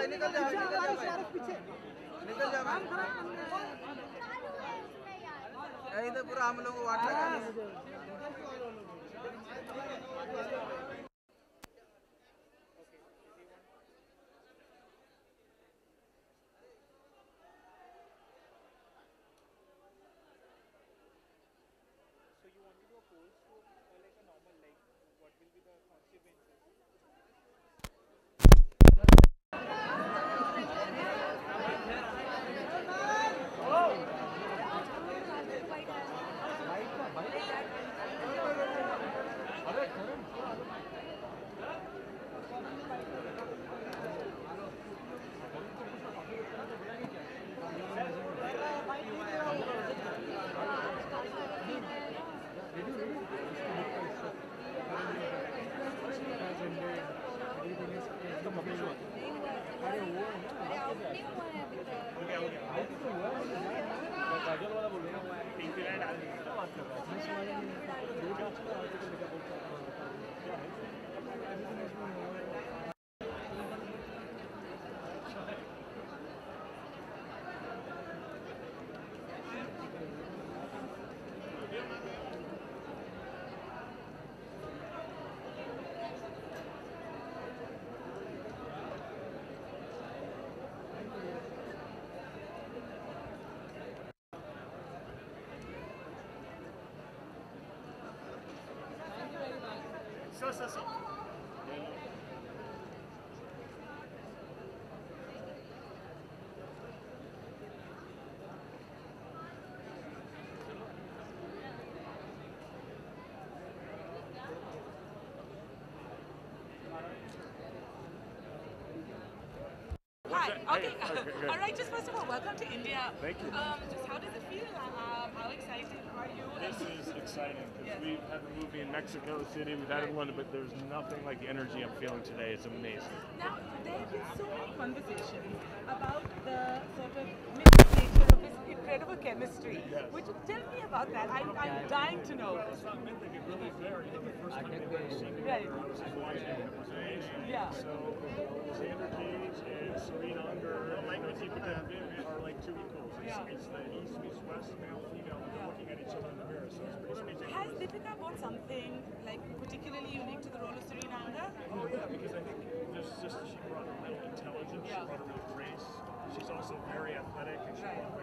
भाई निकल जा पीछे निकल जा भाई इधर पूरा हम लोग को वाट लगा So. Hi. Okay. All right. Just first of all, welcome to India. Thank you. Just how does it feel? How excited are you? This is exciting because we've had the movie in Mexico City, we've had it in London, but there's nothing like the energy I'm feeling today. It's amazing. Now, there have been so many conversations about the sort of mystic nature of this incredible chemistry. Yes. Would you tell me about that? I'm dying to know. It's not meant like it really is there. You know, the first time they've ever seen Right. together, I was just watching it, it was amazing. Yeah. So, Xander Cage and Serena Unger and Deepika are like two equals. It's the East meets West, male, female, and they're looking at each other in the mirror, so it's pretty speaking. Has Deepika brought something like particularly unique to the role of Serena Unger? Oh yeah, because I think there's just she brought a real intelligence, she brought a real grace. She's also very athletic, and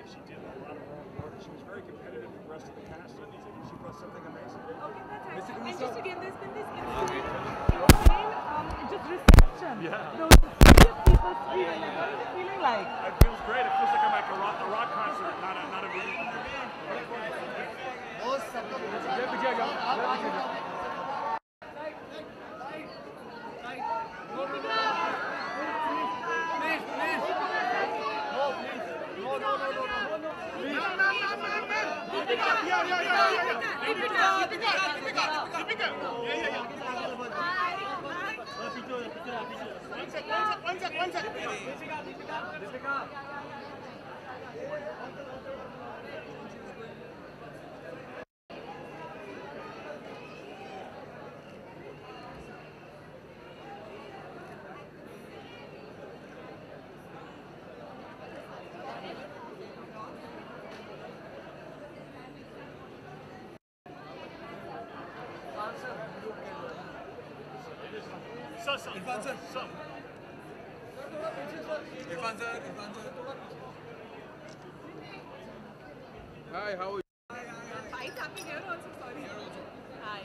she did a lot of her own work. She was very competitive with the rest of the cast, and I think she brought something amazing. Okay, that's right. And just again, there's been this insane just reception. Yeah. Those people screaming. Like, what is it feeling like? It feels great. It feels like I'm at a rock concert, not a movie. One second. Irfan sir Hi, how are you? Fight happening here also, sorry. Hi.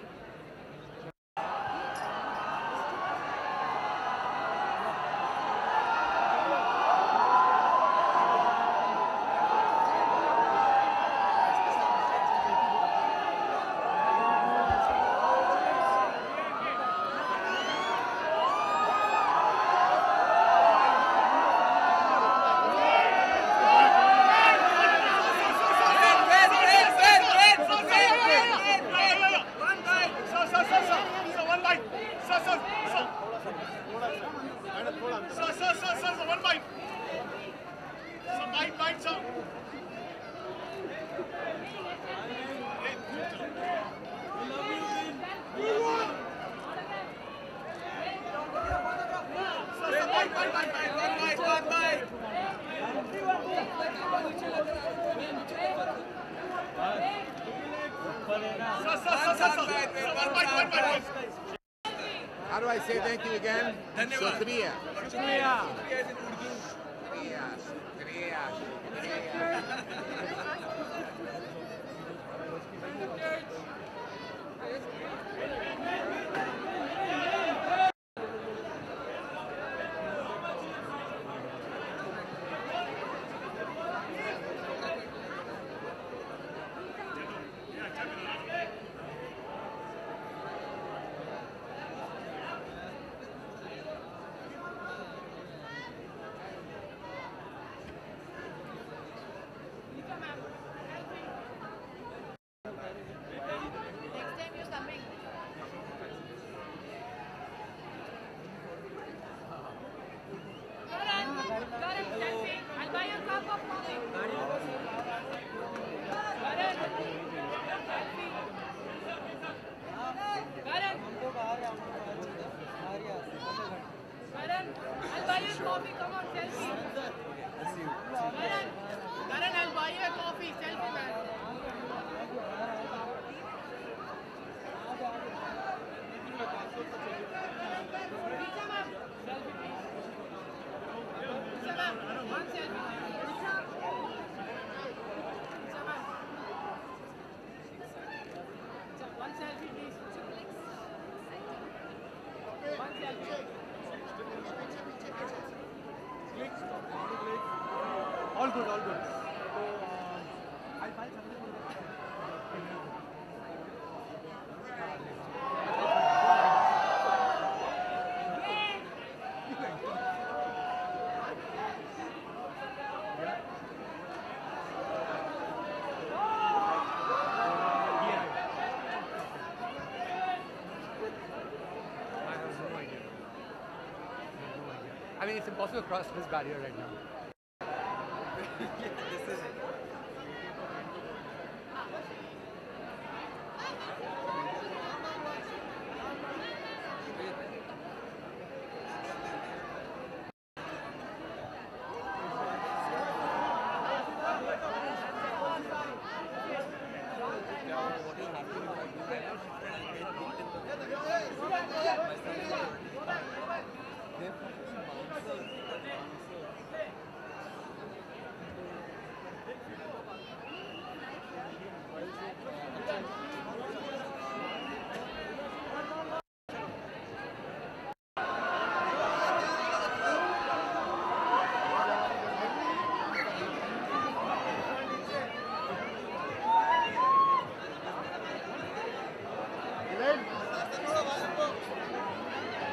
How do I say thank you again? Shukriya. Shukriya is in Urdu. Shukriya. Shukriya. Shukriya. I'll buy you a coffee, come on, selfie. Karan, I'll buy you a coffee, selfie, man. Richa ma'am, selfie please. Richa ma'am, one selfie. Richa ma'am. One selfie please. One selfie. All good, all good. So, I'll buy something for I mean, it's impossible to cross this barrier right now. This is it.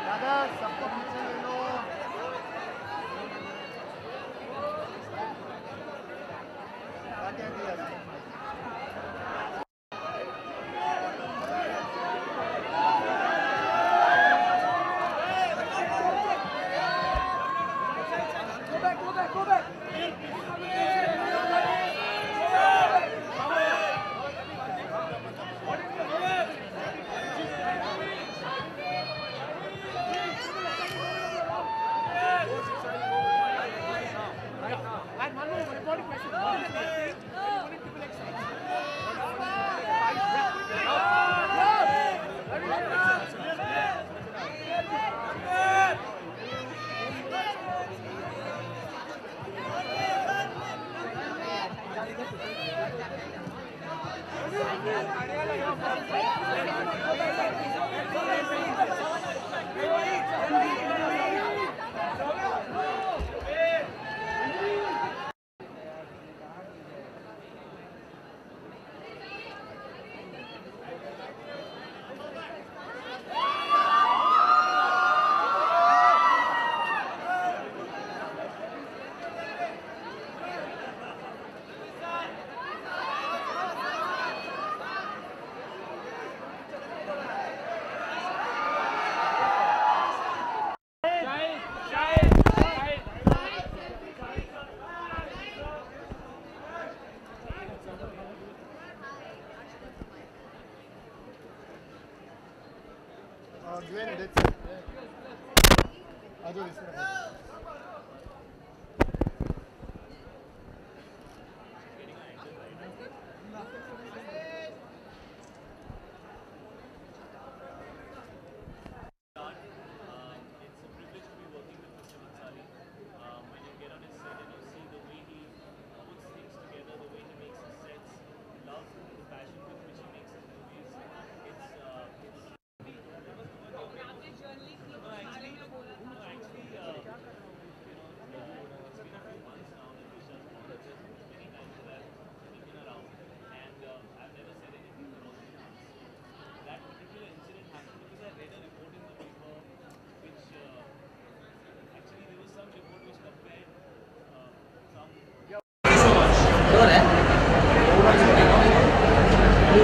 दादा सबको पीछे ले लो क्या दिया Gwen, that's it. Ado,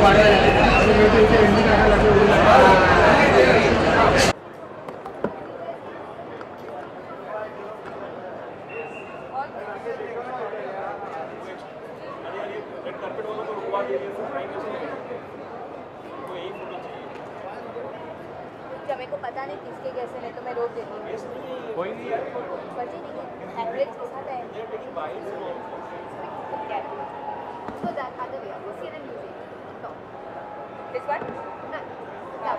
जब मेरे को पता नहीं किसके कैसे नहीं तो मैं रोक देती हूँ। कोई नहीं है। बची नहीं है। एवरेज के साथ है। So that other way, we'll see the music. No. This one? No. Now.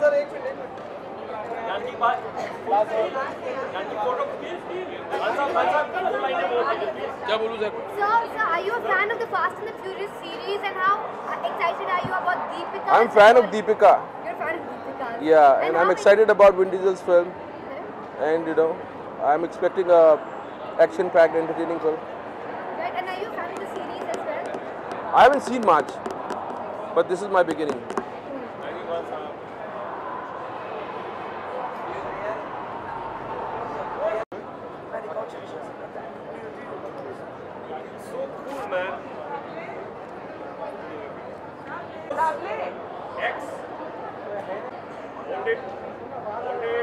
Sir एक मिनट जानकी बात जानकी फोटो क्या बोलूं sir So, are you a fan of the Fast and the Furious series, and how excited are you about Deepika? I'm a fan of Deepika. You're a fan of Deepika. Yeah, and I'm excited about Vin Diesel's film, and you know, I'm expecting a action-packed, entertaining film. Right, and are you a fan of the series as well? I haven't seen much, but this is my beginning. So cool, man. X. Hold it. Hold it.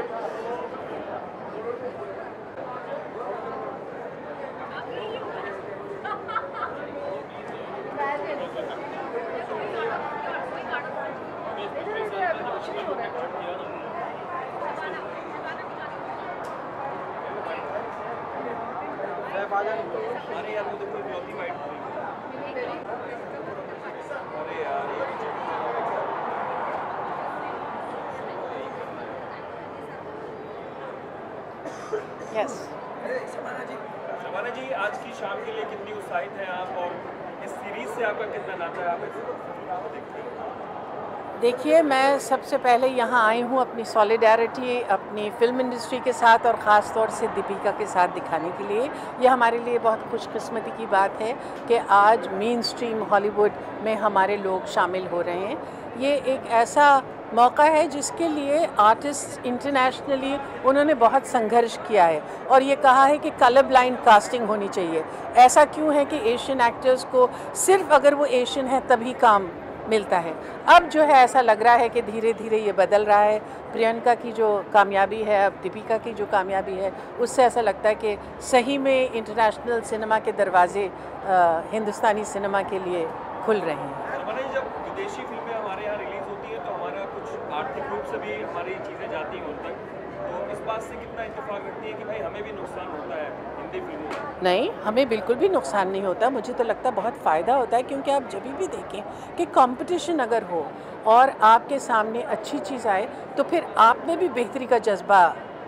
अरे यार वो देखो blocky white अरे यार yes Shabana जी आज की शाम के लिए कितनी उत्साहित हैं आप और इस सीरीज से आपका कितना नाता है आप देखते हैं? देखिए, मैं सबसे पहले यहाँ आई हूँ अपनी सॉलिडारिटी अपनी फिल्म इंडस्ट्री के साथ और ख़ास तौर से दीपिका के साथ दिखाने के लिए। ये हमारे लिए बहुत खुशकिस्मती की बात है कि आज मेन स्ट्रीम हॉलीवुड में हमारे लोग शामिल हो रहे हैं। ये एक ऐसा मौका है जिसके लिए आर्टिस्ट इंटरनेशनली उन्होंने बहुत संघर्ष किया है और ये कहा है कि कलर ब्लाइंड कास्टिंग होनी चाहिए। ऐसा क्यों है कि एशियन एक्टर्स को सिर्फ अगर वो एशियन है तभी काम मिलता है। अब जो है ऐसा लग रहा है कि धीरे धीरे ये बदल रहा है। प्रियंका की जो कामयाबी है, अब दीपिका की जो कामयाबी है, उससे ऐसा लगता है कि सही में इंटरनेशनल सिनेमा के दरवाजे हिंदुस्तानी सिनेमा के लिए खुल रहे हैं। जब विदेशी फिल्में हमारे यहाँ रिलीज होती हैं तो हमारा कुछ आर्थिक रूप से भी हमारी चीज़ें जाती हैं उन तक, तो इस बात से कितना इत्तेफाक रखती है कि भाई हमें भी नुकसान होता है हिंदी फिल्मों में? नहीं, हमें बिल्कुल भी नुकसान नहीं होता। मुझे तो लगता है बहुत फ़ायदा होता है, क्योंकि आप जब भी देखें कि कंपटीशन अगर हो और आपके सामने अच्छी चीज़ आए तो फिर आप में भी बेहतरी का जज्बा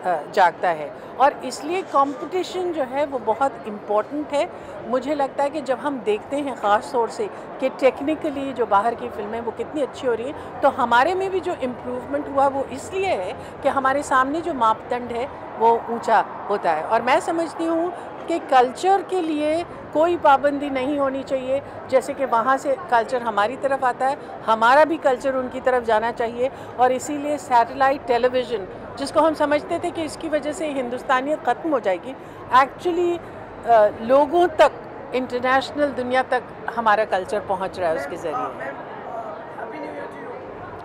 जागता है और इसलिए कंपटीशन जो है वो बहुत इम्पोर्टेंट है। मुझे लगता है कि जब हम देखते हैं ख़ास तौर से कि टेक्निकली जो बाहर की फ़िल्में वो कितनी अच्छी हो रही हैं, तो हमारे में भी जो इम्प्रूवमेंट हुआ वो इसलिए है कि हमारे सामने जो मापदंड है वो ऊंचा होता है। और मैं समझती हूँ कि कल्चर के लिए कोई पाबंदी नहीं होनी चाहिए। जैसे कि वहाँ से कल्चर हमारी तरफ आता है, हमारा भी कल्चर उनकी तरफ जाना चाहिए। और इसीलिए सैटेलाइट टेलीविज़न, जिसको हम समझते थे कि इसकी वजह से हिंदुस्तानियत ख़त्म हो जाएगी, एक्चुअली लोगों तक, इंटरनेशनल दुनिया तक हमारा कल्चर पहुँच रहा है उसके ज़रिए।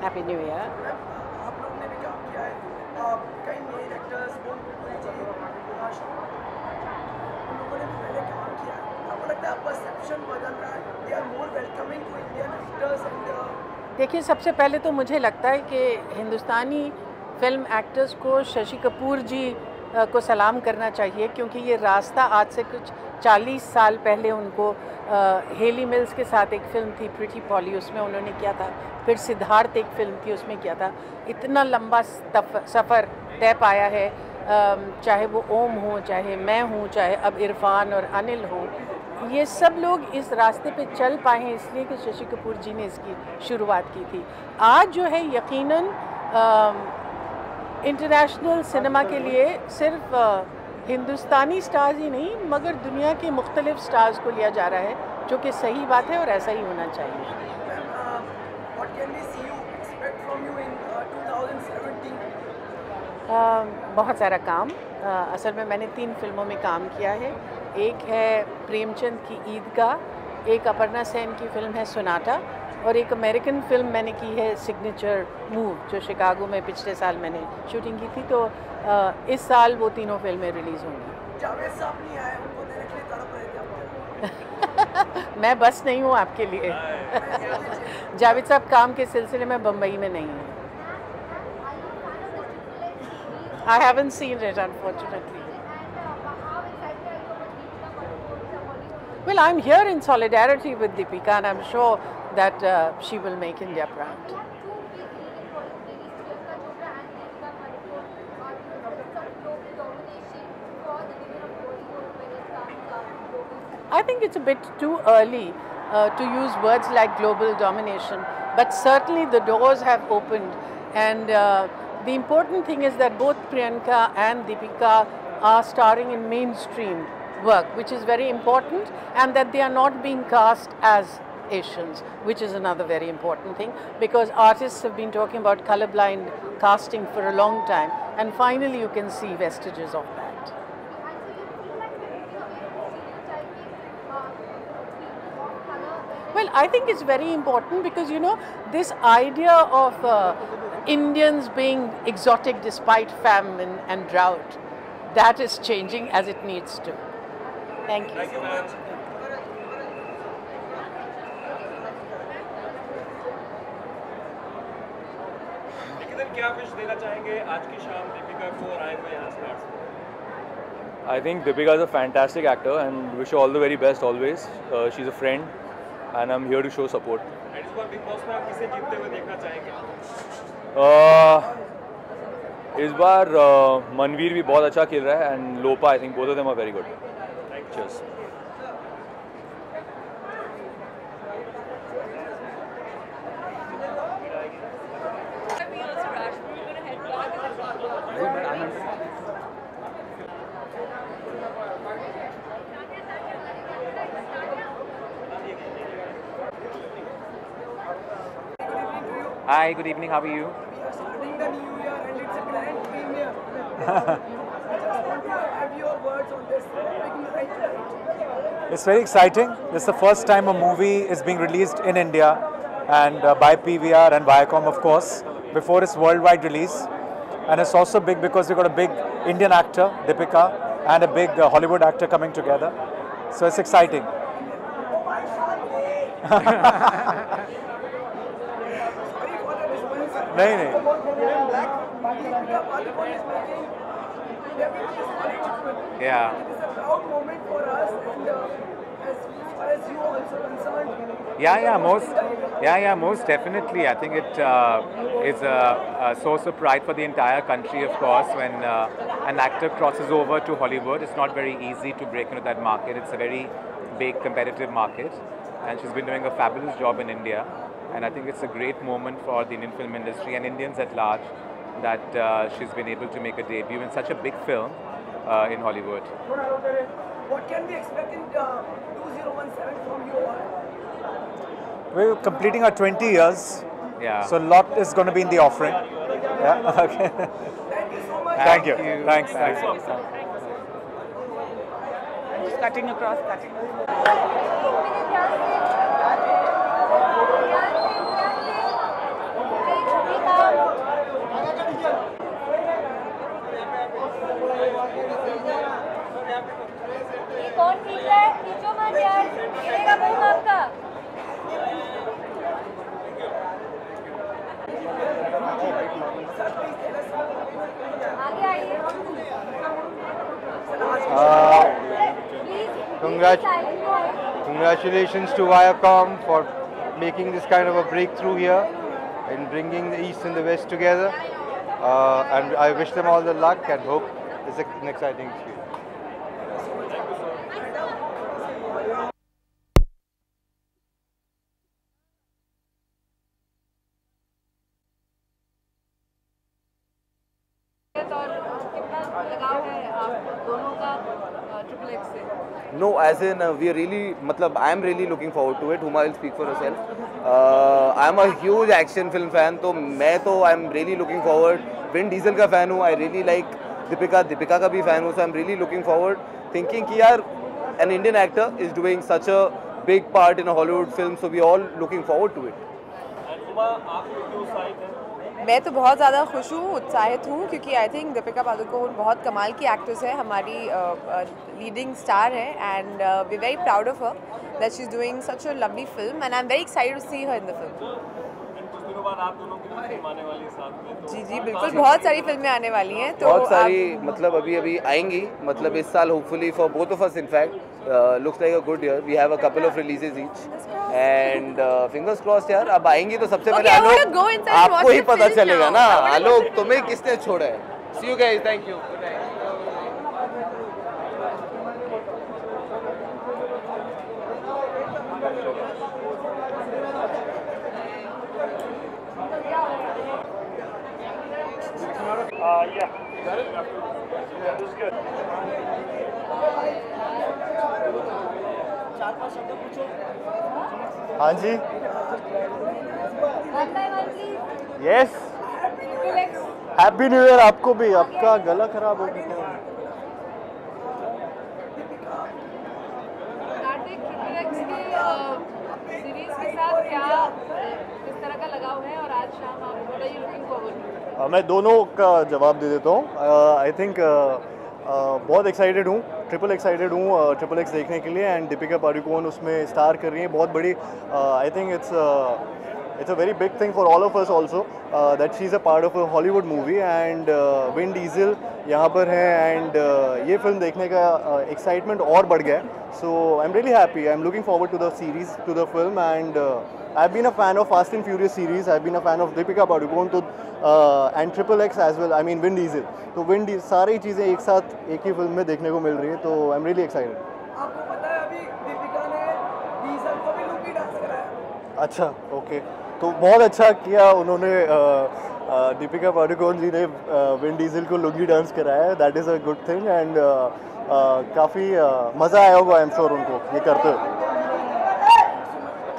Happy new year. आप लोग ने भी काम किया है, कई मेन एक्टर्स उन लोगों ने भी पहले काम किया है। आपको लगता है परसेप्शन बदल रहा है, they are more welcoming to Indian actors and देखिए, सबसे पहले तो मुझे लगता है कि हिंदुस्तानी फिल्म एक्टर्स को शशि कपूर जी को सलाम करना चाहिए, क्योंकि ये रास्ता आज से कुछ 40 साल पहले उनको हेली मिल्स के साथ एक फ़िल्म थी प्रिटी पॉली, उसमें उन्होंने किया था। फिर सिद्धार्थ एक फ़िल्म थी, उसमें किया था। इतना लंबा सफ़र तय पाया है चाहे वो ओम हो, चाहे मैं हूँ, चाहे अब इरफान और अनिल हो, ये सब लोग इस रास्ते पे चल पाए हैं इसलिए कि शशि कपूर जी ने इसकी शुरुआत की थी। आज जो है यकीनन इंटरनेशनल सिनेमा के लिए सिर्फ हिंदुस्तानी स्टार्स ही नहीं मगर दुनिया के मुख्तलिफ स्टार्स को लिया जा रहा है, जो कि सही बात है और ऐसा ही होना चाहिए। What can we see you expect from you in 2017? बहुत सारा काम। असल में मैंने 3 फिल्मों में काम किया है। एक है प्रेमचंद की ईदगाह, एक अपर्णा सेन की फिल्म है सोनाटा और एक अमेरिकन फिल्म मैंने की है सिग्नेचर मूव, जो शिकागो में पिछले साल मैंने शूटिंग की थी। तो इस साल वो तीनों फिल्में रिलीज़ होंगी। जावेद साहब नहीं आए, उनको देने के लिए तड़प रहे थे। मैं बस नहीं हूँ आपके लिए। जावेद साहब काम के सिलसिले में बम्बई में नहीं हैं। I haven't seen it, unfortunately. Well, I'm here in solidarity with Deepika, and I'm sure that she will make India proud. I think it's a bit too early to use words like global domination, but certainly the doors have opened, and the important thing is that both Priyanka and Deepika are starring in mainstream work, which is very important, and that they are not being cast as Asians, which is another very important thing, because artists have been talking about colorblind casting for a long time, and finally you can see vestiges of that. Well, I think it's very important because, you know, this idea of Indians being exotic despite famine and drought, that is changing as it needs to. Thank you. Thank you, ma'am. क्या wish देना चाहेंगे आज की शाम दीपिका को और आए हुए यहाँ stars? I think Deepika is a fantastic actor and wish her all the very best always. She's a friend and I'm here to show support. इस बार बिग बॉस में आप किसे जीतते हुए देखना चाहेंगे? इस बार मनवीर भी बहुत अच्छा खेल रहा है and Lopa, I think both of them are very good. Cheers. Hi, good evening. How are you? We are starting the new year and it's a grand premiere. I just want to have your words on this. Picking the right tonight. It's very exciting. This is the first time a movie is being released in India and by PVR and Viacom, of course, before its worldwide release. And it's also big because we've got a big Indian actor, Deepika, and a big Hollywood actor coming together. So it's exciting. नहीं Yeah. It is a proud moment for us, and as far as you also concerned. Yeah, most definitely. I think it is a source of pride for the entire country, of course, when an actor crosses over to Hollywood. It's not very easy to break into that market. It's a very big competitive market, and she's been doing a fabulous job in India. And I think it's a great moment for the Indian film industry and Indians at large that she's been able to make a debut in such a big film in Hollywood. What can we expect in 2017 from you all? We're completing our 20 years. Yeah. So a lot is going to be in the offering. Yeah. Okay. Thank you so much. Thank you. Thanks. Who's cutting across, cutting? ये कौन खींच रहा है? खींचो मत यार, गिरेगा मुंह आपका। आगे आइए। Congratulations to Viacom for making this kind of a breakthrough here in bringing the East and the West together. And I wish them all the luck and hope it's an exciting experience. No, as in we are really, I am really looking forward to it. Huma will speak for herself. I am a huge action film fan, so I am really looking forward. Vin Diesel का fan हूँ. I really like Deepika का भी fan हूँ. So I am really looking forward. Thinking कि यार an Indian actor is doing such a big part in a Hollywood film, so we all looking forward to it. मैं तो बहुत ज़्यादा खुश हूँ, उत्साहित हूँ, क्योंकि आई थिंक दीपिका पादुकोण बहुत कमाल की एक्ट्रेस है, हमारी लीडिंग स्टार है, and we very proud of her that she is doing such a lovely film, and I am very excited to see her in the film. जी जी बिल्कुल, बहुत सारी फिल्में आने वाली हैं, तो बहुत सारी अभी आएंगी, इस साल hopefully for both of us in fact looks like a good year, we have a couple of releases each and fingers crossed यार, अब आएंगी तो सबसे पहले आपको ही पता चलेगा ना, आलोक तुम्हें किसने छोड़ा है। See you guys, thank you. Yeah. That was good. हाँ जी। यस। हैप्पी न्यू ईयर आपको भी। आपका गला खराब हो गया। सीरीज के साथ क्या किस तरह का लगाव है और आज शाम आप what are you looking forward? मैं दोनों का जवाब दे देता हूँ। आई थिंक बहुत एक्साइटेड हूँ, ट्रिपल एक्साइटेड हूँ ट्रिपल एक्स देखने के लिए, एंड दीपिका पादुकोण उसमें स्टार कर रही है, बहुत बड़ी। I think it's a very big thing for all of us also that she's a part of a Hollywood movie, and Vin Diesel यहाँ पर है, and ये फिल्म देखने का excitement और बढ़ गया है। So I'm really happy. I'm looking forward to the series, to the film, and I've been a fan of Fast and Furious series. I've been a fan of Deepika Padukone to and Triple X as well. I mean Vin Diesel. तो Vin Diesel सारी चीज़ें एक साथ एक ही film में देखने को मिल रही है, तो I'm really excited. आपको पता है अभी दीपिका ने डीजल को भी लुंगी डांस कराया। अच्छा, ओके, तो बहुत अच्छा किया उन्होंने। दीपिका पादुकोण जी ने विन डीजल को लुंगी डांस कराया, that is a good thing, and काफ़ी मज़ा आया होगा आई एम श्योर उनको ये करते हुए।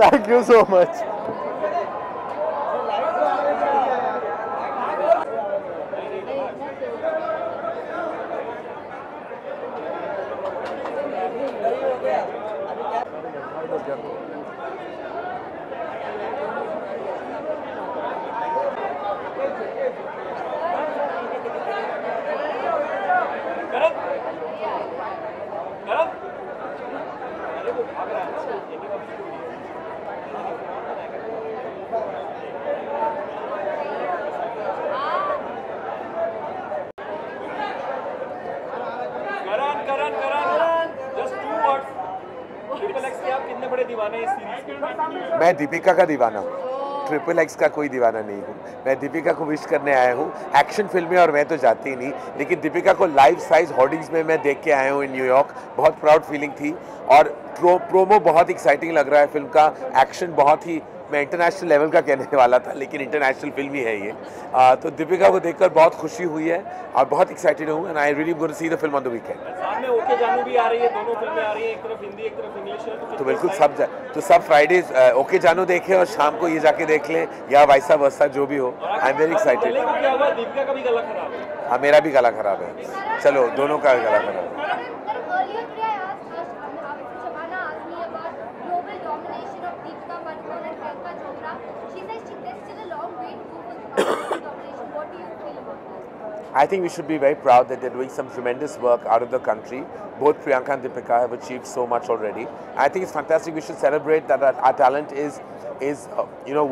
Thank you so much. मैं दीपिका का दीवाना हूँ, ट्रिपल एक्स का कोई दीवाना नहीं हूँ। मैं दीपिका को विश करने आया हूँ। एक्शन फिल्में और मैं तो जाती ही नहीं, लेकिन दीपिका को लाइव साइज होर्डिंग्स में मैं देख के आया हूँ इन न्यूयॉर्क। बहुत प्राउड फीलिंग थी, और प्रोमो बहुत एक्साइटिंग लग रहा है फिल्म का। एक्शन बहुत ही, मैं इंटरनेशनल लेवल का कहने वाला था, लेकिन इंटरनेशनल फिल्म ही है ये। तो दीपिका को देखकर बहुत खुशी हुई है और बहुत एक्साइटेड हूँ, and I really going to see the film on the weekend. साथ में ओके जानू भी आ रही है, दोनों फिल्में आ रही हैं, एक तरफ हिंदी एक तरफ इंग्लिश है, तो बिल्कुल सब फ्राइडे ओके जानू देखें और शाम को ये जाके देख लें, या वैसा वैसा जो भी हो। आई एम वेरी एक्साइटेड। दीपिका का भी गला खराब है। हाँ, मेरा भी गला खराब है। चलो, दोनों का गला खराब है। I think we should be very proud that they're doing some tremendous work out of the country. Both Priyanka and Deepika have achieved so much already. I think it's fantastic. We should celebrate that our talent is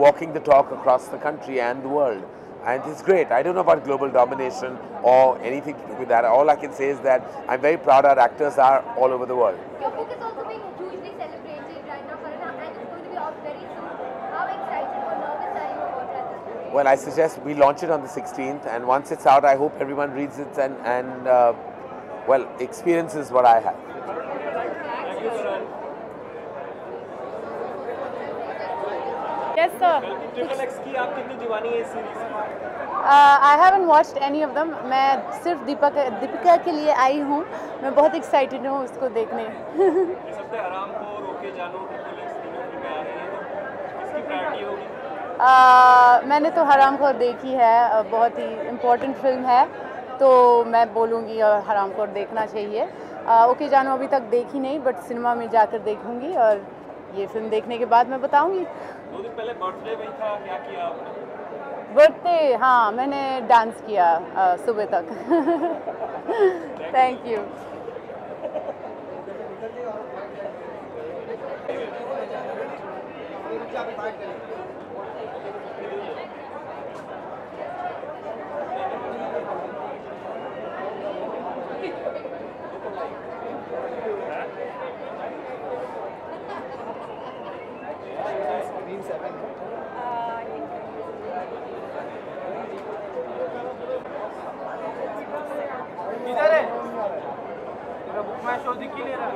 walking the talk across the country and the world. And it's great. I don't know about global domination or anything to do with that. All I can say is that I'm very proud our actors are all over the world. Your book is also being hugely celebrated right now, Karan, and it's going to be out very soon. How excited or nervous are you about that? Well, I suggest we launch it on the 16th, and once it's out, I hope everyone reads it and well, experiences what I have. Yes, sir. I haven't watched any of them. मैं सिर्फ दीपिका के लिए आई हूँ. मैं बहुत excited हूँ उसको देखने. मैंने तो हरामखोर देखी है, बहुत ही इम्पोर्टेंट फिल्म है, तो मैं बोलूँगी हरामखोर देखना चाहिए. ओके जानू अभी तक देखी नहीं, बट सिनेमा में जाकर देखूँगी और ये फिल्म देखने के बाद मैं बताऊँगी. 2 दिन पहले बर्थडे में था, क्या किया आपने? बर्थडे, हाँ मैंने डांस किया सुबह तक. Thank you. इधर है तेरा बुक मैं शो दिख ही ले रहा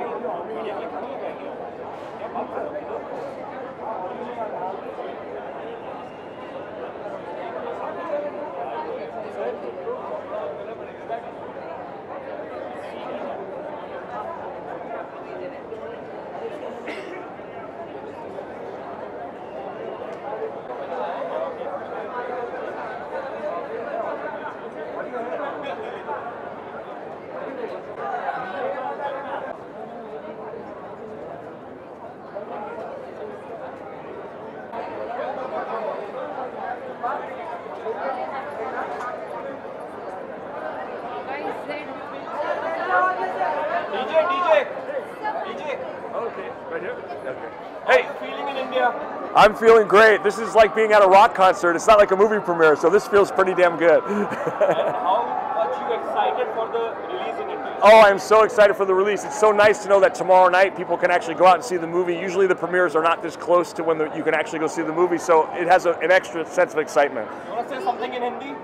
Hey, feeling in India? I'm feeling great. This is like being at a rock concert. It's not like a movie premiere, so this feels pretty damn good. And how much you excited for the release in India? Oh, I'm so excited for the release. It's so nice to know that tomorrow night people can actually go out and see the movie. Usually the premieres are not this close to when you can actually go see the movie, so it has an extra sense of excitement. You want to say something in Hindi?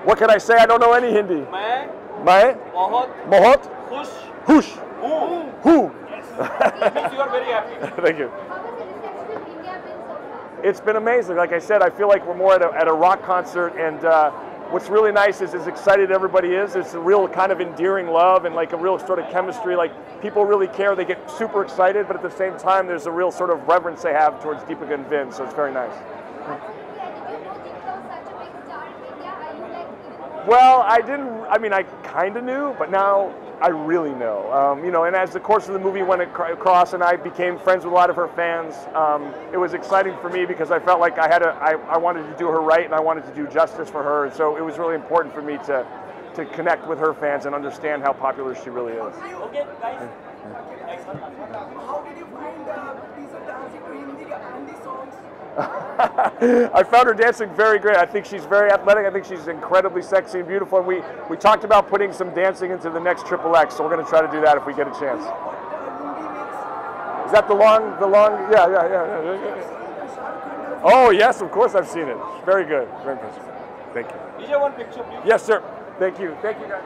What can I say? I don't know any Hindi. मैं बहुत खुश खुश हूँ. It means you are very happy. Thank you. It's been amazing. Like I said, I feel like we're more at a rock concert, and what's really nice is as excited everybody is. It's a real kind of endearing love and like a real sort of chemistry. Like people really care. They get super excited, but at the same time, there's a real sort of reverence they have towards Deepika and Vin. So it's very nice. Well, I didn't. I mean, I kind of knew, but now I really know. You know, and as the course of the movie went across, and I became friends with a lot of her fans, it was exciting for me because I felt like I wanted to do her right, and I wanted to do justice for her. And so it was really important for me to connect with her fans and understand how popular she really is. Okay, guys. How did you find Teaser dancing to Hindi songs? I found her dancing very great. I think she's very athletic. I think she's incredibly sexy and beautiful. And we talked about putting some dancing into the next XXX, so we're going to try to do that if we get a chance. Is that the long, yeah. Oh, yes, of course I've seen it. Very good. Very impressive. Thank you. DJ, one picture, please. Yes, sir. Thank you. Thank you, guys.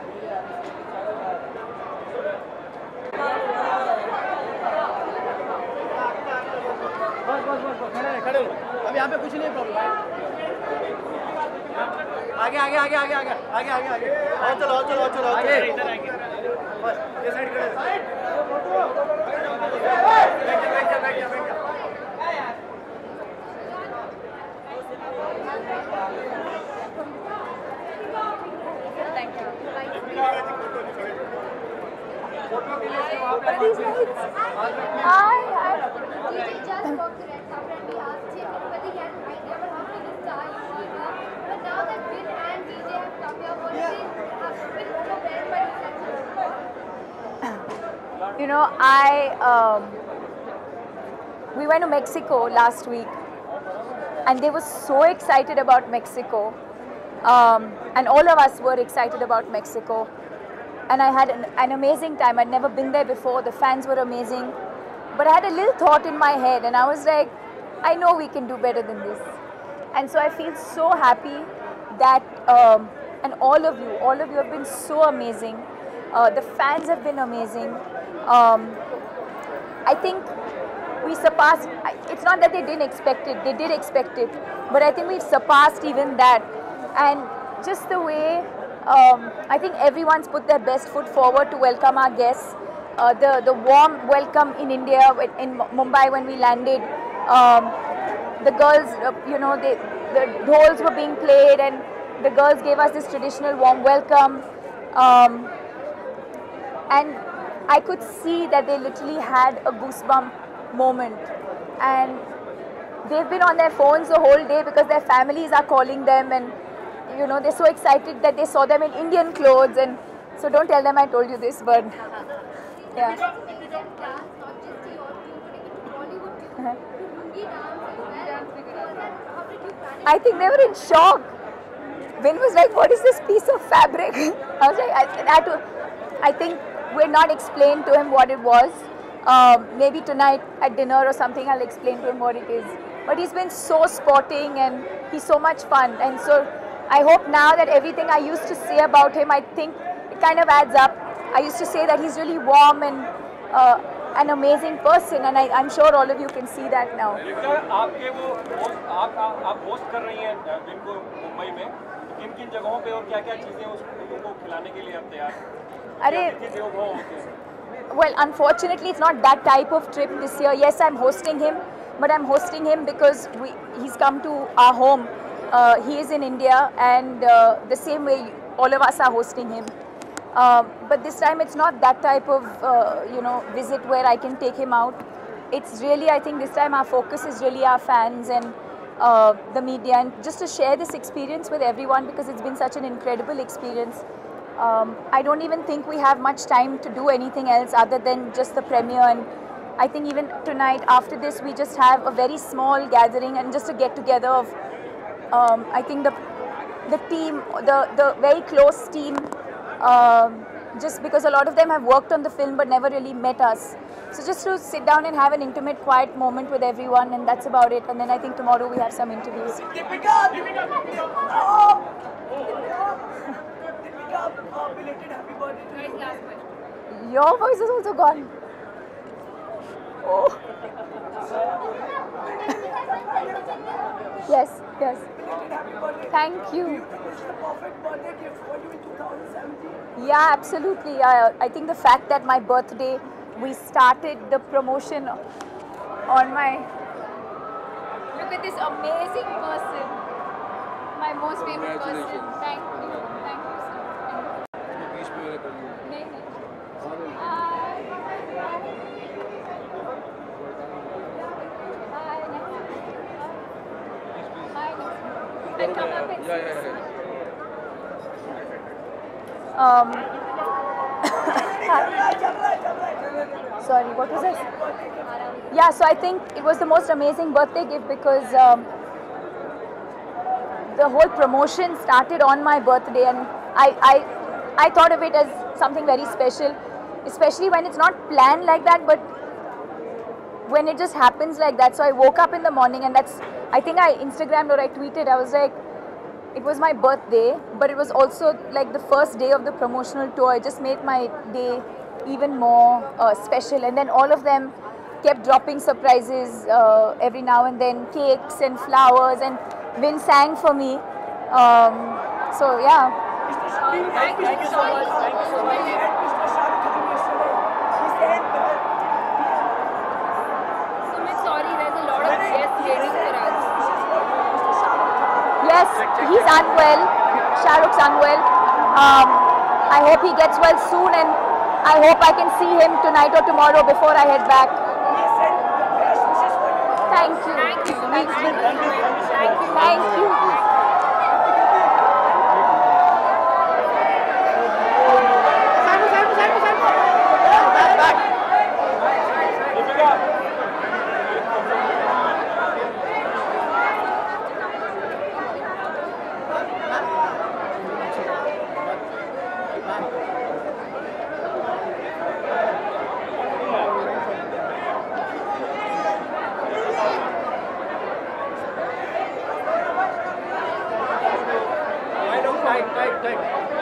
खड़े हो अब यहाँ पे कुछ नहीं problem आगे आगे आगे आगे आगे आगे आगे आगे और चलो आगे इधर आगे बस ये साइड खड़े You know, we went to Mexico last week, and they were so excited about Mexico, and all of us were excited about Mexico, and I had an amazing time. I'd never been there before. The fans were amazing, but I had a little thought in my head, and I was like, I know we can do better than this. And so I feel so happy that, and all of you have been so amazing. The fans have been amazing. I think we surpassed, it's not that they didn't expect it, they did expect it, but I think we've surpassed even that. And just the way, I think everyone's put their best foot forward to welcome our guests. The warm welcome in India, in Mumbai when we landed. The girls, the dhols were being played and the girls gave us this traditional warm welcome. And I could see that they literally had a goosebump moment. And they've been on their phones the whole day because their families are calling them, and they're so excited that they saw them in Indian clothes. And so don't tell them I told you this, but yeah. I think they were in shock. Vin was like, what is this piece of fabric? I was like, I think we're not explained to him what it was. Maybe tonight at dinner or something I'll explain to him what it is. But he's been so sporting and he's so much fun. And so I hope now that everything I used to say about him, I think it kind of adds up. I used to say that he's really warm and an amazing person, and I'm sure all of you can see that now. आपके वो आप host कर रही हैं win को मुंबई में, किन-किन जगहों पे और क्या-क्या चीजें उसको खिलाने के लिए आप तैयार हैं? Well, unfortunately, it's not that type of trip this year. Yes, I'm hosting him, but I'm hosting him because he's come to our home. He is in India, and the same way all of us are hosting him. But this time it's not that type of visit where I can take him out. It's really, I think this time our focus is really our fans and the media, and just to share this experience with everyone because it's been such an incredible experience. I don't even think we have much time to do anything else other than just the premiere, and I think even tonight after this we just have a very small gathering and just a get together of I think the team, the very close team. Just because a lot of them have worked on the film but never really met us. So just to sit down and have an intimate, quiet moment with everyone, and that's about it. And then I think tomorrow we have some interviews. Deepika, belated happy birthday. Last question. Your voice is also gone. Oh. Yes. Thank you. Yeah, absolutely. I think the fact that my birthday, we started the promotion on my... Look at this amazing person. My most favorite person. Thank you. Thank you, sir. Sorry, what was this? Yeah, so I think it was the most amazing birthday gift because the whole promotion started on my birthday, and I thought of it as something very special, especially when it's not planned like that, but when it just happens like that. So I woke up in the morning, and I think I Instagrammed or I tweeted, I was like, it was my birthday, but it was also like the first day of the promotional tour. It just made my day even more special. And then all of them kept dropping surprises every now and then, cakes and flowers, and Vin sang for me. So yeah. Thank you so much. Thank you so much. Sumit, sorry, there's a lot of guests waiting for us. Yes, he's unwell. Shah Rukh's unwell. I hope he gets well soon, and I hope I can see him tonight or tomorrow before I head back. Thank you. Thank you. Thank you. Thank you.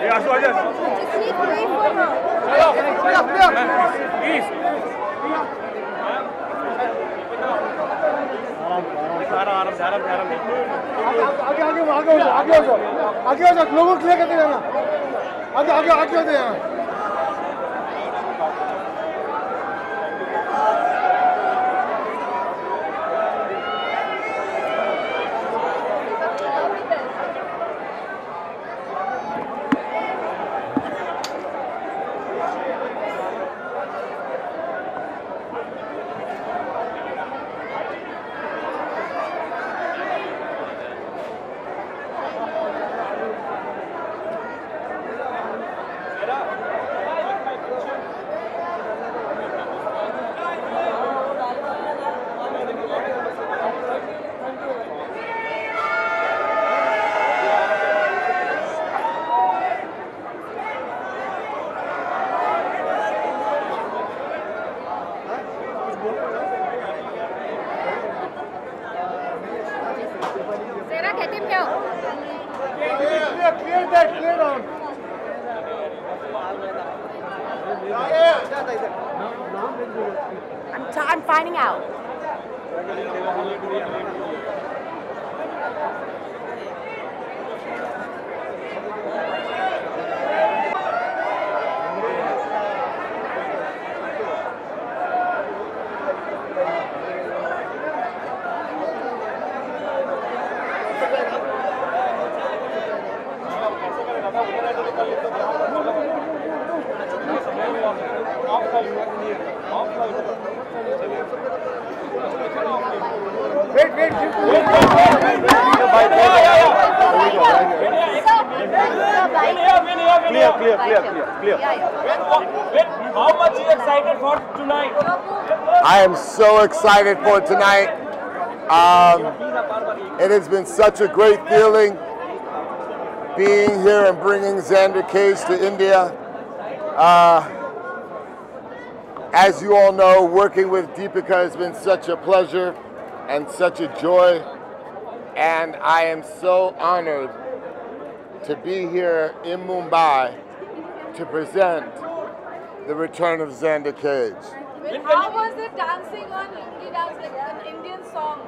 आगे लोगों को clear करते जाना आगे होते हैं Sarah, get him here. Clear on. I'm finding out. Clear. How much are you excited for tonight? I am so excited for tonight. It has been such a great feeling being here and bringing Xander Cage to India. As you all know, working with Deepika has been such a pleasure and such a joy. And I am so honored to be here in Mumbai to present the return of Xander Cage. How was it dancing on Hindi dance, like an Indian song?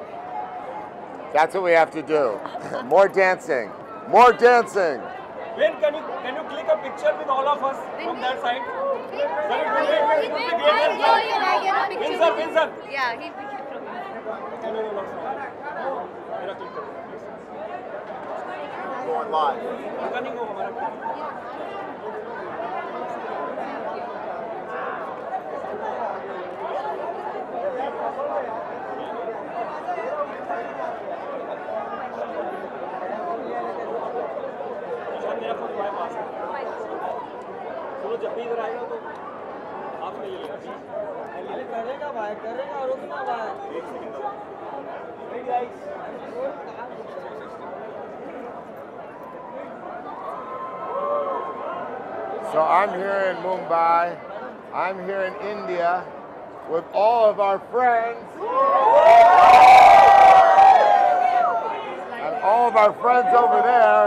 That's what we have to do. More dancing. More dancing. Vin, can you click a picture with all of us from that side? Vincent. Yeah, he'll be here from here. Going live. जब भी इधर आएगा तो आपने ये करेगा भाई रुकना भाई एक second So I'm here in Mumbai. I'm here in India with all of our friends. And all of our friends over there.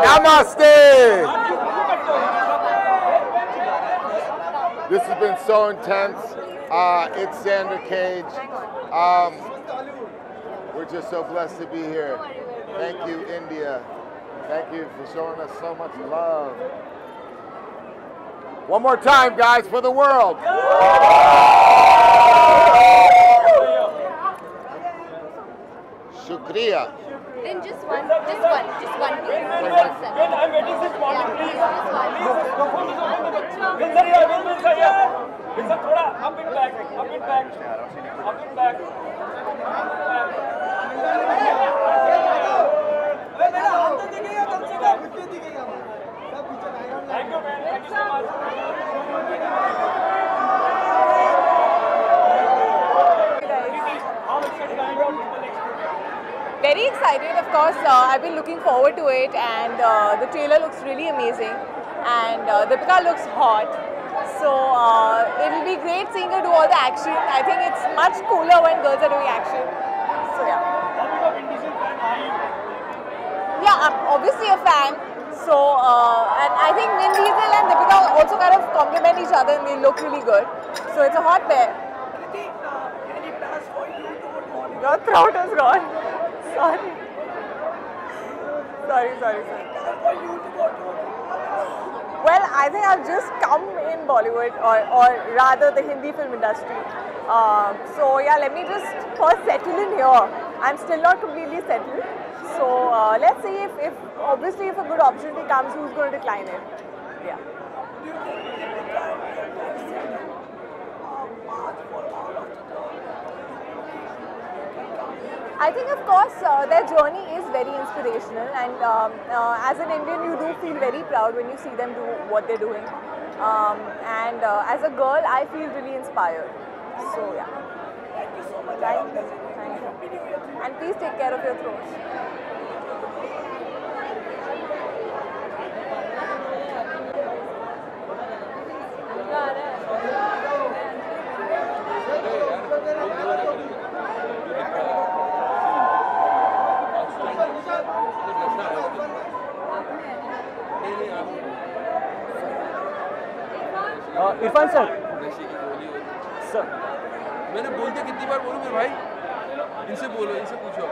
Namaste! This has been so intense. It's Xander Cage. We're just so blessed to be here. Thank you, India. Thank you for showing us so much love. One more time, guys, for the world. Shukriya. Then just one, please. I'm waiting since morning, please. Vincent here. Vincent, thoda up and back. Thank you, man. Thank you so much. Very excited, of course. I've been looking forward to it, and the trailer looks really amazing, and Deepika looks hot. So it'll be great seeing her do all the action. I think it's much cooler when girls are doing action. So yeah. yeah, I'm obviously a fan. So, and I think Vin Diesel and Deepika also kind of complement each other and they look really good. So it's a hot pair. Your throat is gone. Sorry. Sorry. Well, I think I've just come in Bollywood or rather the Hindi film industry. So yeah, let me just first settle in here. I'm still not completely settled. So let's see if obviously if a good opportunity comes, who's going to decline it? Yeah. I think of course their journey is very inspirational, and as an Indian you do feel very proud when you see them do what they're doing. And as a girl I feel really inspired. So yeah. Thank you so much. Thank you. And please take care of your throats. Irfan sir sir मैंने बोलते कितनी बार बोलूं मेरे भाई, इनसे बोलो, इनसे पूछो,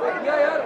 बोलो क्या यार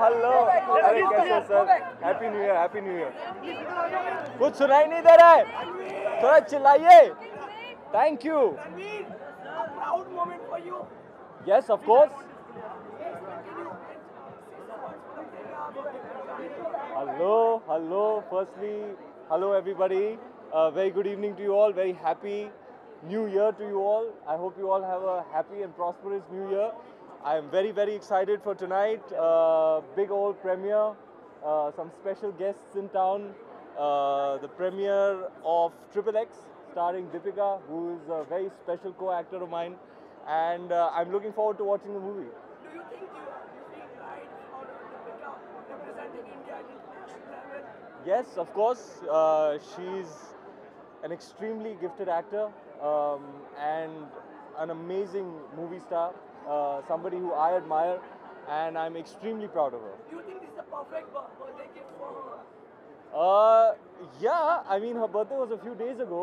हेलो अरे कैसे सर, हैप्पी न्यू ईयर। कुछ सुनाई नहीं दे रहा है, थोड़ा चिल्लाइए। Thank you. Yes of course. Hello firstly hello everybody, very good evening to you all, very happy new year to you all. I hope you all have a happy and prosperous new year. I am very excited for tonight. Big old premiere, some special guests in town. The premiere of Triple X starring Deepika, who is a very special co-actor of mine, and I'm looking forward to watching the movie. Do you think you feel right for Deepika representing India at international level? Yes, of course. She's an extremely gifted actor and an amazing movie star. Somebody who I admire, and I'm extremely proud of her. Do you think this is a perfect birthday gift for her? Yeah, I mean her birthday was a few days ago,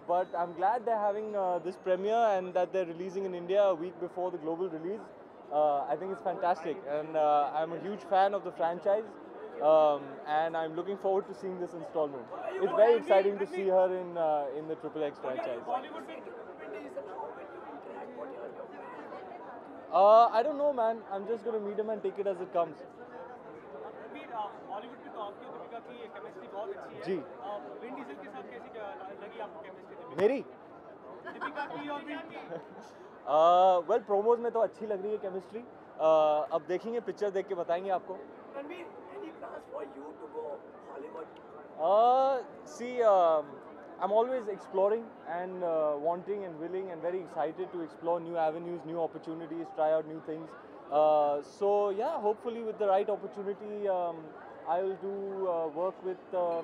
but I'm glad they're having this premiere and that they're releasing in India a week before the global release. I think it's fantastic, and I'm a huge fan of the franchise, and I'm looking forward to seeing this installment. It's very exciting to see her in the Triple X franchise. I don't know, man. I'm just going to meet him and take it as it comes. Hollywood में तो आपकी दीपिका की chemistry बहुत अच्छी है जी। Vin Diesel के साथ कैसी लगी आपको केमिस्ट्री? मेरी दीपिका की और विन की? वेल प्रोमोज में तो अच्छी लग रही है केमिस्ट्री। अब देखेंगे, पिक्चर देख के बताएंगे आपको। Ranveer, any plans for you to go Hollywood? See, I'm always exploring and wanting and willing and very excited to explore new avenues, new opportunities, try out new things. So yeah, hopefully with the right opportunity, I will do work with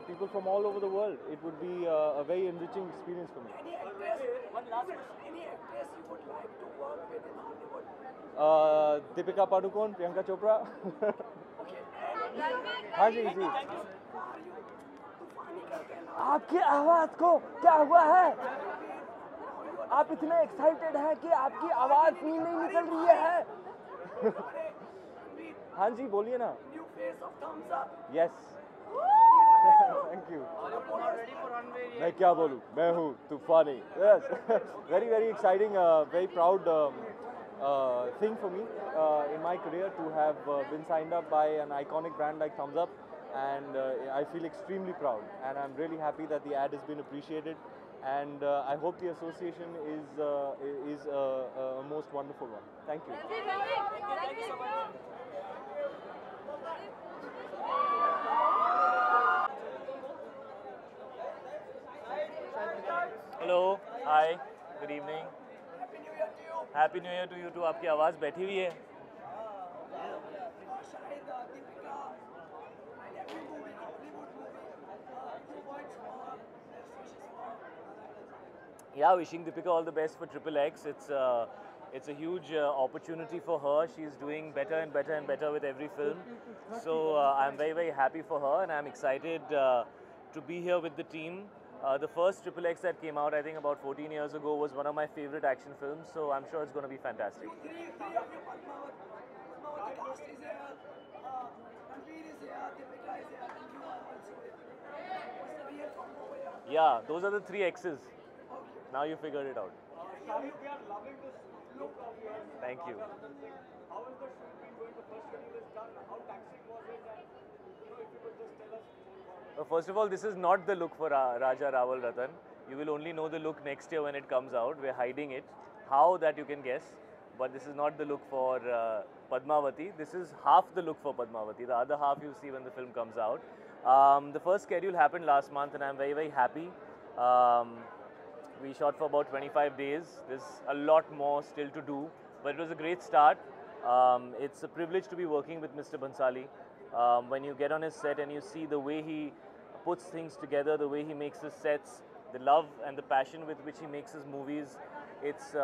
people from all over the world. It would be a very enriching experience for me. Any actress you would like to work with in Hollywood? Deepika Padukone, Priyanka Chopra. हाँ जी जी। आपकी आवाज को क्या हुआ है? आप इतने excited हैं कि आपकी आवाज भी नहीं निकल रही है। हाँ जी बोलिए ना। New face of Thumbs Up. Yes. Thank you. मैं क्या बोलूँ? मैं हूँ तूफानी. Yes, very exciting, very proud thing for me in my career to have been signed up by an iconic brand like Thumbs Up, and I feel extremely proud, and I'm really happy that the ad has been appreciated, and I hope the association is a most wonderful one. Thank you. Thank you so much. Hello, hi, good evening. Happy new year to you too. आपकी आवाज़ बैठी हुई है. Yeah, wishing Deepika all the best for Triple X. It's a huge opportunity for her. She's doing better and better and better with every film. So I'm very happy for her, and I'm excited to be here with the team. The first Triple X that came out, I think about 14 years ago, was one of my favorite action films. So I'm sure it's going to be fantastic. Yeah, those are the 3 X's. Now you figured it out. We are loving this look of yours. Thank you. How is the shoot been going? The first schedule is done. How taxing was it? And if you could just tell us. First of all, this is not the look for Raja Rawal Ratan. You will only know the look next year when it comes out. We're hiding it. How, that you can guess. But this is not the look for Padmavati. This is half the look for Padmavati. The other half you'll see when the film comes out. The first schedule happened last month, and I'm very happy. We shot for about 25 days. There's a lot more still to do, but it was a great start. It's a privilege to be working with Mr. Bhansali. When you get on his set and you see the way he puts things together, the way he makes his sets, the love and the passion with which he makes his movies, it's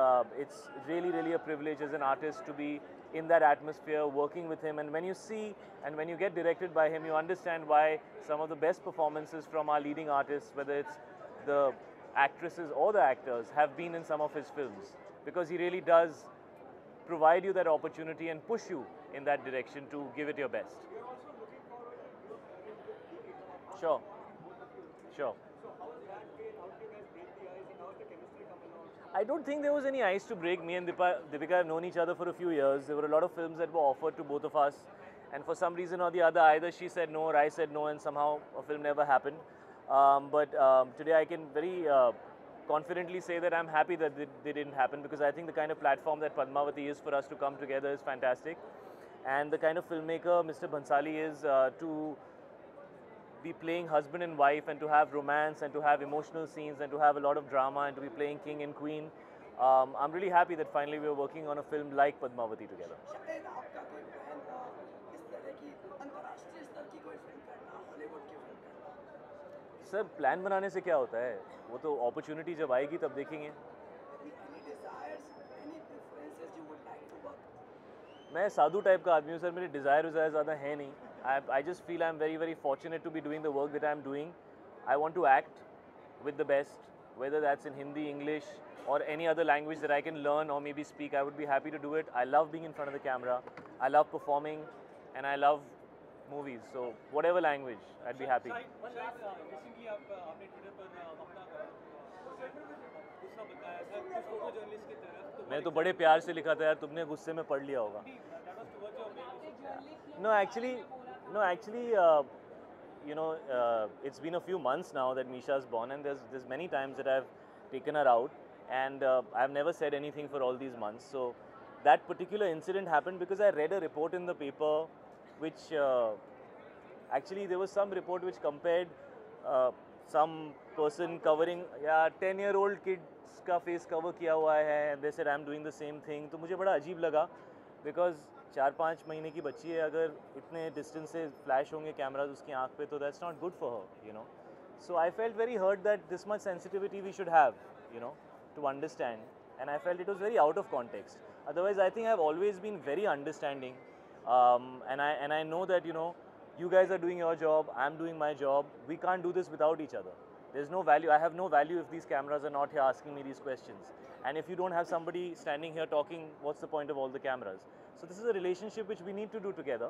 really a privilege as an artist to be in that atmosphere, working with him. And when you see and when you get directed by him, you understand why some of the best performances from our leading artists, whether it's the actresses or the actors, have been in some of his films, because he really does provide you that opportunity and push you in that direction to give it your best. Sure. I don't think there was any ice to break. Me and Deepika have known each other for a few years. There were a lot of films that were offered to both of us, and for some reason or the other, either she said no or I said no, and somehow a film never happened. But today I can very confidently say that I'm happy that they didn't happen, because I think the kind of platform that Padmavati is for us to come together is fantastic, and the kind of filmmaker Mr. Bhansali is to be playing husband and wife, and to have romance, and to have emotional scenes, and to have a lot of drama, and to be playing king and queen. I'm really happy that finally we're working on a film like Padmavati together. Sir, plan बनाने से क्या होता है? वो तो opportunity जब आएगी तब देखेंगे. मैं साधु टाइप का आदमी हूँ सर. मेरे डिज़ायर ज़्यादा है नहीं. I just feel I'm very fortunate to be doing the work that I'm doing. I want to act with the best, whether that's in Hindi, English, or any other language that I can learn or maybe speak. I would be happy to do it. I love being in front of the camera. I love performing, and I love movies. So whatever language, I'd be happy. recently आपने Twitter पर अपना गुस्सा बताया था कुछ photo journalist की तरफ. मैं तो बड़े प्यार से लिखा था यार, तुमने गुस्से में पढ़ लिया होगा. No, actually, you know, it's been a few months now that Misha's born, and there's many times that I've taken her out, and I've never said anything for all these months. So that particular incident happened because I read a report in the paper, which actually there was some report which compared some person covering 10-year-old kids का face cover किया हुआ है, and they said I'm doing the same thing. तो मुझे बड़ा अजीब लगा, because 4-5 महीने की बच्ची है, अगर इतने डिस्टेंस से फ्लैश होंगे कैमराज उसकी आंख पे, तो that's not good for her, you know. So I felt very hurt that this much sensitivity we should have, you know, to understand, and I felt it was very out of context. Otherwise, I think I've always been very understanding, and I know that, you know, you guys are doing your job, I'm doing my job. We can't do this without each other. There's no value. I have no value if these cameras are not here asking me these questions. And if you don't have somebody standing here talking, what's the point of all the cameras? So this is a relationship which we need to do together.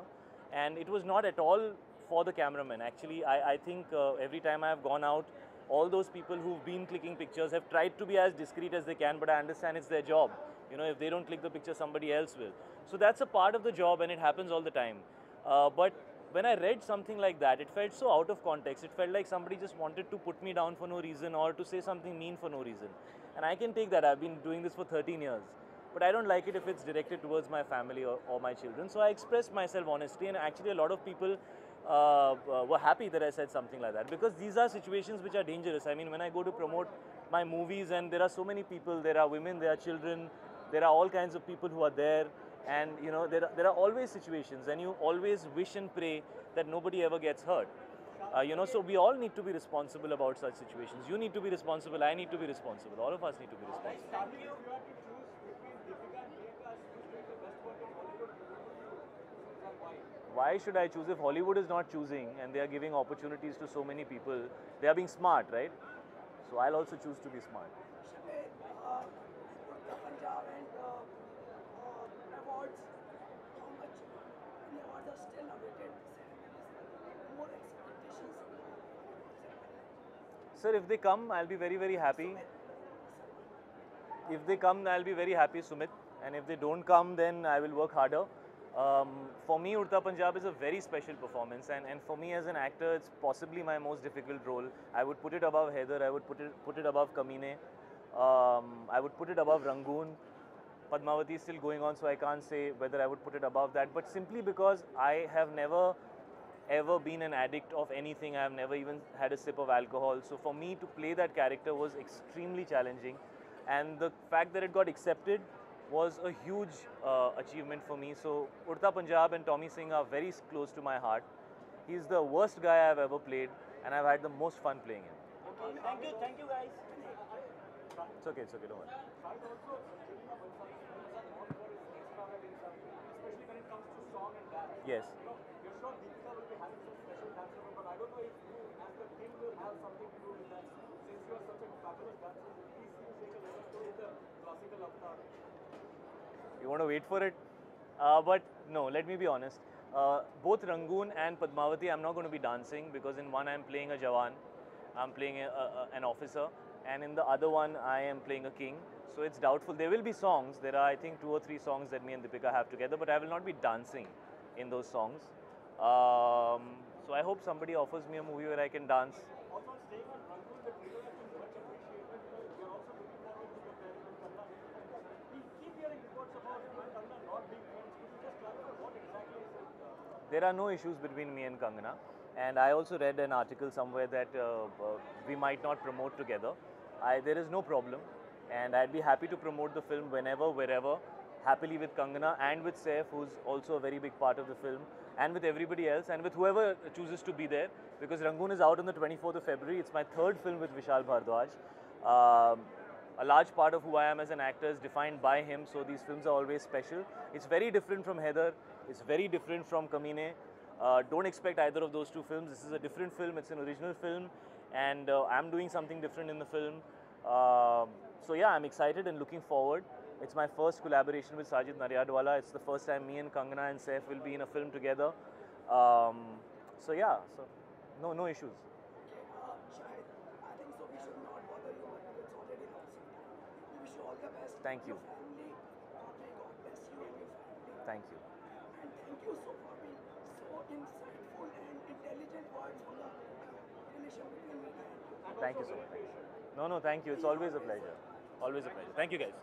And it was not at all for the cameraman. Actually, I think every time I have gone out, all those people who've been clicking pictures have tried to be as discreet as they can, but I understand it's their job. You know, if they don't click the picture, somebody else will. So that's a part of the job, and it happens all the time. But when I read something like that, it felt so out of context. It felt like somebody just wanted to put me down for no reason or to say something mean for no reason. And I can take that. I've been doing this for 13 years. But I don't like it if it's directed towards my family or my children. So I expressed myself honestly, and actually a lot of people were happy that I said something like that, because these are situations which are dangerous. I mean, when I go to promote my movies and there are so many people, there are women, there are children, there are all kinds of people who are there, and you know, there are always situations, and you always wish and pray that nobody ever gets hurt. You know, so we all need to be responsible about such situations. You need to be responsible, I need to be responsible, all of us need to be responsible. Why should I choose if Hollywood is not choosing and they are giving opportunities to so many people? They are being smart, right? So I'll also choose to be smart. Punjab and awards, how much the awards are still awaited, more expectations? Sir, if they come, I'll be very, very happy. If they come, I'll be very happy, Sumit. And if they don't come, then I will work harder. For me, Udta Punjab is a very special performance, and for me as an actor, it's possibly my most difficult role. I would put it above Heather, I would put it above Kamine, I would put it above Rangoon. Padmavati is still going on, so I can't say whether I would put it above that, but simply because I have never ever been an addict of anything. I have never even had a sip of alcohol, so for me to play that character was extremely challenging, and the fact that it got accepted was a huge achievement for me. So Udta Punjab and Tommy Singh are very close to my heart. He's the worst guy I've ever played, and I've had the most fun playing him. Thank you guys. It's okay, don't worry. Yes. You're sure Deepika will be having some special dancer, but I don't know if you as the team will have something to do with that. Since you are such a fabulous dancer, please let us know with the classical avatar. You want to wait for it? But no, let me be honest. Both Rangoon and Padmavati, I'm not going to be dancing, because in one I'm playing a Jawan, I'm playing an officer, and in the other one I am playing a king. So it's doubtful. There will be songs. There are, I think, 2 or 3 songs that me and Deepika have together, but I will not be dancing in those songs. So I hope somebody offers me a movie where I can dance. Also, staying on Rangoon, the trailer has been much appreciated. We are also looking forward to the pairing with Kanna. We keep hearing reports about you and Kanna not being friends. Could you just clarify what exactly is it? There are no issues between me and Kangana, and I also read an article somewhere that we might not promote together. There is no problem, and I'd be happy to promote the film whenever, wherever, happily with Kangana and with Saif, who's also a very big part of the film, and with everybody else, and with whoever chooses to be there, because Rangoon is out on the 24th of February. It's my 3rd film with Vishal Bhardwaj. A large part of who I am as an actor is defined by him, so these films are always special. It's very different from Heather, it's very different from Kamine. Don't expect either of those 2 films. This is a different film, it's an original film, and I'm doing something different in the film. So yeah, I'm excited and looking forward. It's my first collaboration with Sajid Naryadwala. It's the first time me and Kangana and Saif will be in a film together. So yeah, so no issues. Shahid, I think so we should not bother you, but it's already lost. We wish you all the best. Thank you. Your family, may God bless you and your family. Thank you. And thank you so for being so insightful and intelligent words on the relation between media and you. Thank you so much. No, thank you. It's always a pleasure. Always a pleasure. Thank you, guys.